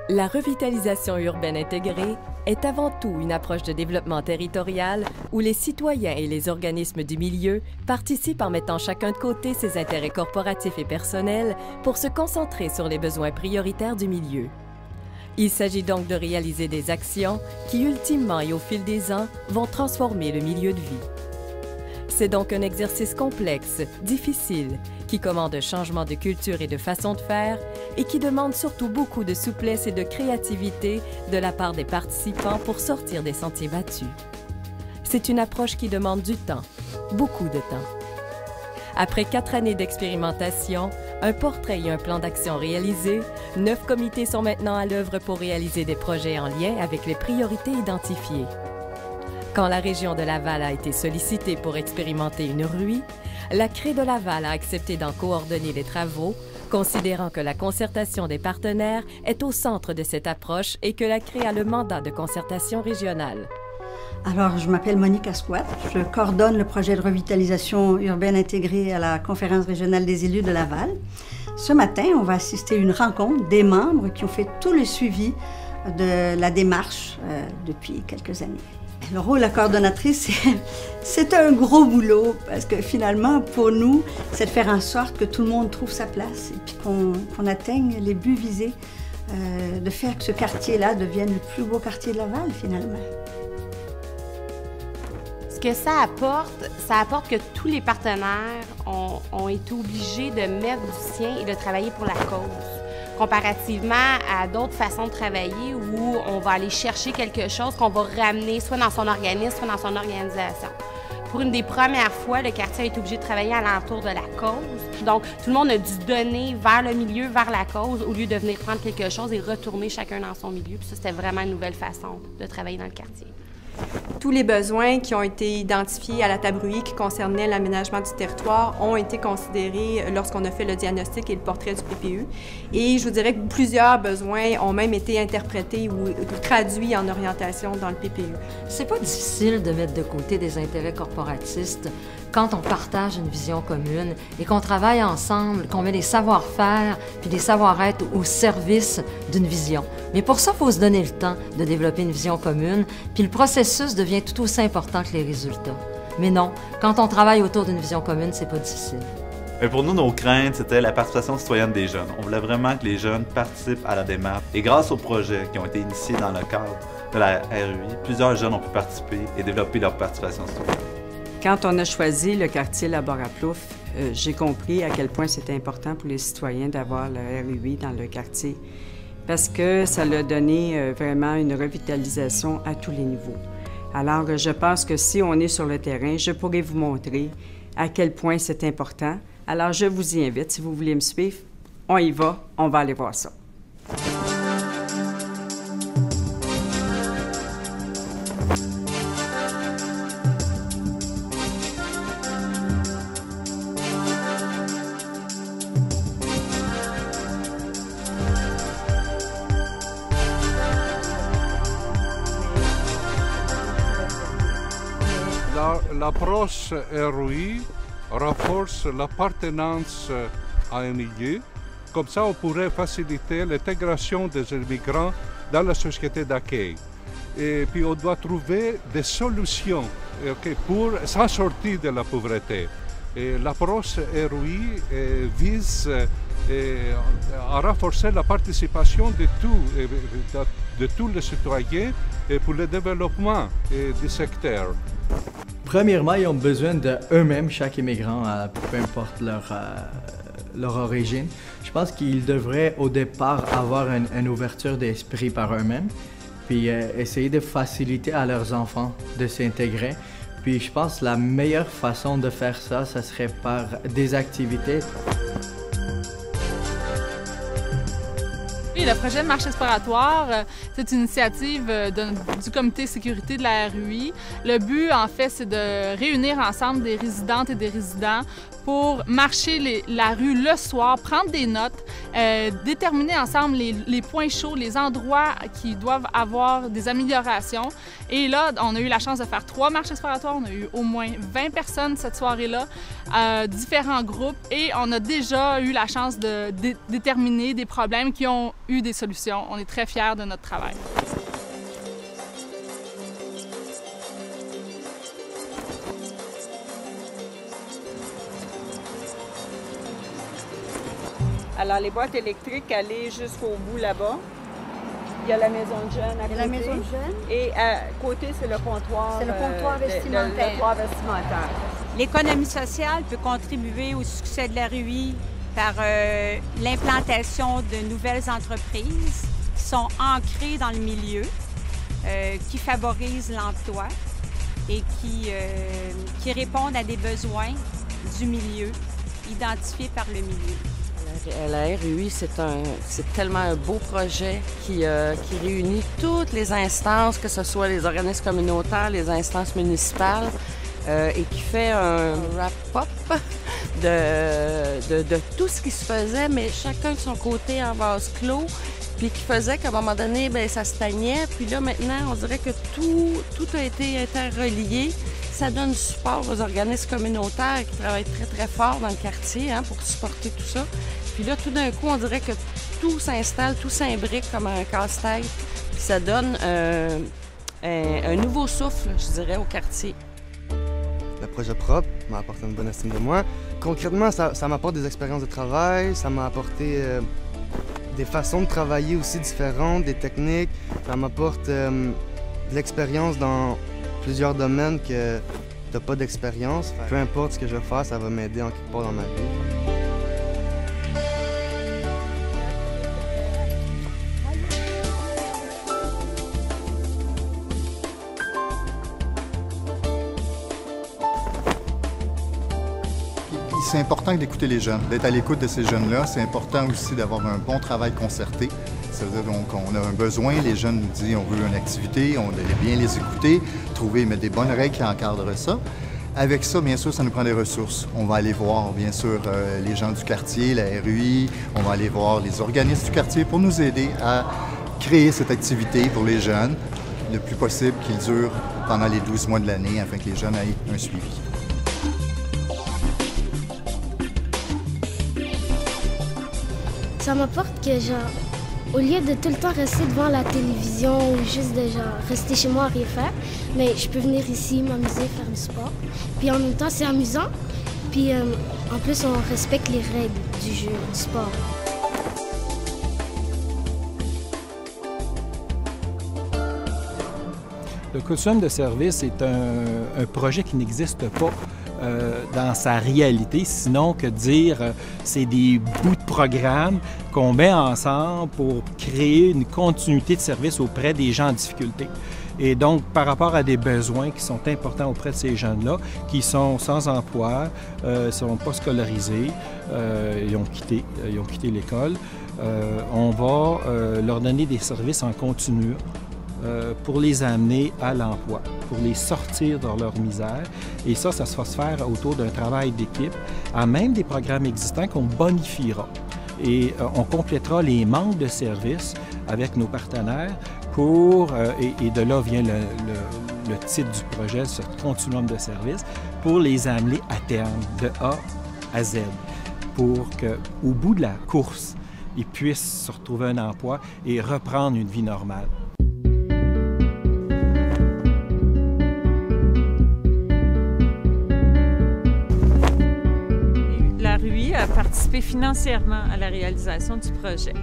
La revitalisation urbaine intégrée est avant tout une approche de développement territorial où les citoyens et les organismes du milieu participent en mettant chacun de côté ses intérêts corporatifs et personnels pour se concentrer sur les besoins prioritaires du milieu. Il s'agit donc de réaliser des actions qui, ultimement et au fil des ans, vont transformer le milieu de vie. C'est donc un exercice complexe, difficile, qui commande un changement de culture et de façon de faire et qui demande surtout beaucoup de souplesse et de créativité de la part des participants pour sortir des sentiers battus. C'est une approche qui demande du temps, beaucoup de temps. Après 4 années d'expérimentation, un portrait et un plan d'action réalisés, 9 comités sont maintenant à l'œuvre pour réaliser des projets en lien avec les priorités identifiées. Quand la région de Laval a été sollicitée pour expérimenter une RUI, la CRE de Laval a accepté d'en coordonner les travaux, considérant que la concertation des partenaires est au centre de cette approche et que la CRE a le mandat de concertation régionale. Alors, je m'appelle Monique Asquat. Je coordonne le projet de revitalisation urbaine intégrée à la Conférence régionale des élus de Laval. Ce matin, on va assister à une rencontre des membres qui ont fait tout le suivi de la démarche depuis quelques années. Le rôle de la coordonnatrice, c'est un gros boulot parce que finalement, pour nous, c'est de faire en sorte que tout le monde trouve sa place et puis qu'on atteigne les buts visés, de faire que ce quartier-là devienne le plus beau quartier de Laval, finalement. Ce que ça apporte que tous les partenaires ont été obligés de mettre du sien et de travailler pour la cause. Comparativement à d'autres façons de travailler où on va aller chercher quelque chose qu'on va ramener soit dans son organisme, soit dans son organisation. Pour une des premières fois, le quartier a été obligé de travailler alentour de la cause. Donc, tout le monde a dû donner vers le milieu, vers la cause, au lieu de venir prendre quelque chose et retourner chacun dans son milieu. Puis ça, c'était vraiment une nouvelle façon de travailler dans le quartier. Tous les besoins qui ont été identifiés à la table RUI qui concernaient l'aménagement du territoire ont été considérés lorsqu'on a fait le diagnostic et le portrait du PPU. Et je vous dirais que plusieurs besoins ont même été interprétés ou traduits en orientation dans le PPU. C'est pas difficile de mettre de côté des intérêts corporatistes quand on partage une vision commune et qu'on travaille ensemble, qu'on met les savoir-faire puis les savoir-être au service d'une vision. Mais pour ça, il faut se donner le temps de développer une vision commune, puis le processus devient tout aussi important que les résultats. Mais non, quand on travaille autour d'une vision commune, c'est pas difficile. Et pour nous, nos craintes, c'était la participation citoyenne des jeunes. On voulait vraiment que les jeunes participent à la démarche. Et grâce aux projets qui ont été initiés dans le cadre de la RUI, plusieurs jeunes ont pu participer et développer leur participation citoyenne. Quand on a choisi le quartier Laborat-Plouffe, j'ai compris à quel point c'était important pour les citoyens d'avoir le RUI dans le quartier parce que ça leur a donné vraiment une revitalisation à tous les niveaux. Alors, je pense que si on est sur le terrain, je pourrais vous montrer à quel point c'est important. Alors, je vous y invite. Si vous voulez me suivre, on y va, on va aller voir ça. L'approche RUI renforce l'appartenance à un milieu. Comme ça, on pourrait faciliter l'intégration des immigrants dans la société d'accueil. Et puis, on doit trouver des solutions pour s'en sortir de la pauvreté. L'approche RUI vise à renforcer la participation de tous les citoyens pour le développement du secteur. Premièrement, ils ont besoin d'eux-mêmes, chaque immigrant, peu importe leur origine. Je pense qu'ils devraient au départ avoir une ouverture d'esprit par eux-mêmes, puis essayer de faciliter à leurs enfants de s'intégrer. Puis je pense que la meilleure façon de faire ça, ça serait par des activités. Et le projet de marche exploratoire, c'est une initiative du comité sécurité de la RUI. Le but, en fait, c'est de réunir ensemble des résidentes et des résidents pour marcher la rue le soir, prendre des notes, déterminer ensemble les points chauds, les endroits qui doivent avoir des améliorations. Et là, on a eu la chance de faire 3 marches exploratoires. On a eu au moins 20 personnes cette soirée-là, différents groupes, et on a déjà eu la chance de déterminer des problèmes qui ont eu des solutions. On est très fiers de notre travail. Alors, les boîtes électriques, allez jusqu'au bout là-bas. Il y a la maison de jeunes à côté. La maison de jeunes. Et à côté, c'est le comptoir. C'est le comptoir vestimentaire. Le comptoir vestimentaire. L'économie sociale peut contribuer au succès de la RUI par l'implantation de nouvelles entreprises qui sont ancrées dans le milieu, qui favorisent l'emploi et qui répondent à des besoins du milieu, identifiés par le milieu. La RUI, c'est tellement un beau projet qui réunit toutes les instances, que ce soit les organismes communautaires, les instances municipales, et qui fait un wrap-up de tout ce qui se faisait, mais chacun de son côté en vase clos, puis qui faisait qu'à un moment donné, bien, ça stagnait. Puis là, maintenant, on dirait que tout a été interrelié. Ça donne du support aux organismes communautaires qui travaillent très, très fort dans le quartier pour supporter tout ça. Puis là, tout d'un coup, on dirait que tout s'installe, tout s'imbrique comme un casse-tête. Puis ça donne un nouveau souffle, je dirais, au quartier. Le projet propre m'a apporté une bonne estime de moi. Concrètement, ça m'apporte des expériences de travail, ça m'a apporté des façons de travailler aussi différentes, des techniques. Ça m'apporte de l'expérience dans plusieurs domaines que tu n'as pas d'expérience. Peu importe ce que je vais faire, ça va m'aider en quelque part dans ma vie. C'est important d'écouter les jeunes, d'être à l'écoute de ces jeunes-là. C'est important aussi d'avoir un bon travail concerté. Ça veut dire donc on a un besoin, les jeunes nous disent on veut une activité, on doit bien les écouter, mettre des bonnes règles qui encadrent ça. Avec ça, bien sûr, ça nous prend des ressources. On va aller voir, bien sûr, les gens du quartier, la RUI, on va aller voir les organismes du quartier pour nous aider à créer cette activité pour les jeunes, le plus possible qu'il dure pendant les 12 mois de l'année afin que les jeunes aient un suivi. Ça m'apporte que, genre, au lieu de tout le temps rester devant la télévision ou juste de, genre, rester chez moi à rien faire, mais je peux venir ici, m'amuser, faire du sport. Puis en même temps, c'est amusant. Puis en plus, on respecte les règles du jeu, du sport. Le continuum de service est un projet qui n'existe pas dans sa réalité, sinon que dire c'est des bouts de programme qu'on met ensemble pour créer une continuité de service auprès des gens en difficulté. Et donc, par rapport à des besoins qui sont importants auprès de ces jeunes-là, qui sont sans emploi, ne sont pas scolarisés, ils ont quitté l'école, on va leur donner des services en continu pour les amener à l'emploi, pour les sortir de leur misère. Et ça va se faire autour d'un travail d'équipe, à même des programmes existants qu'on bonifiera. Et on complétera les manques de services avec nos partenaires et de là vient le titre du projet, ce continuum de services, pour les amener à terme, de A à Z, pour qu'au bout de la course, ils puissent se retrouver un emploi et reprendre une vie normale. La RUI a participé financièrement à la réalisation du projet.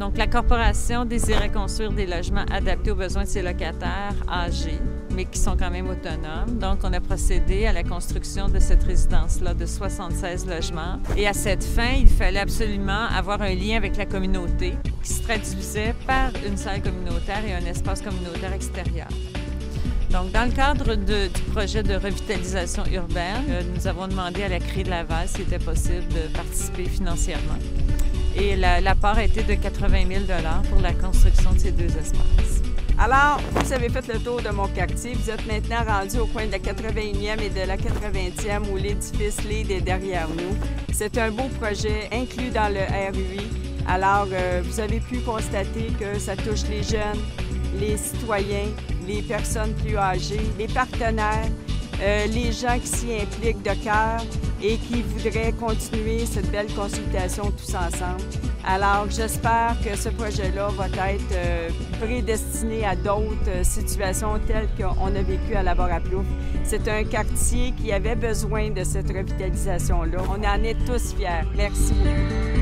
Donc, la corporation désirait construire des logements adaptés aux besoins de ses locataires âgés, mais qui sont quand même autonomes. Donc, on a procédé à la construction de cette résidence-là de 76 logements. Et à cette fin, il fallait absolument avoir un lien avec la communauté qui se traduisait par une salle communautaire et un espace communautaire extérieur. Donc, dans le cadre du projet de revitalisation urbaine, nous avons demandé à la CRI de Laval s'il était possible de participer financièrement. Et l'apport a été de 80 000 $ pour la construction de ces deux espaces. Alors, vous avez fait le tour de mon quartier. Vous êtes maintenant rendu au coin de la 81e et de la 80e où l'édifice LEED est derrière nous. C'est un beau projet inclus dans le RUI. Alors, vous avez pu constater que ça touche les jeunes, les citoyens, les personnes plus âgées, les partenaires, les gens qui s'y impliquent de cœur et qui voudraient continuer cette belle consultation tous ensemble. Alors, j'espère que ce projet-là va être prédestiné à d'autres situations telles qu'on a vécu à la Barre-à-Plouffe. C'est un quartier qui avait besoin de cette revitalisation-là. On en est tous fiers. Merci beaucoup.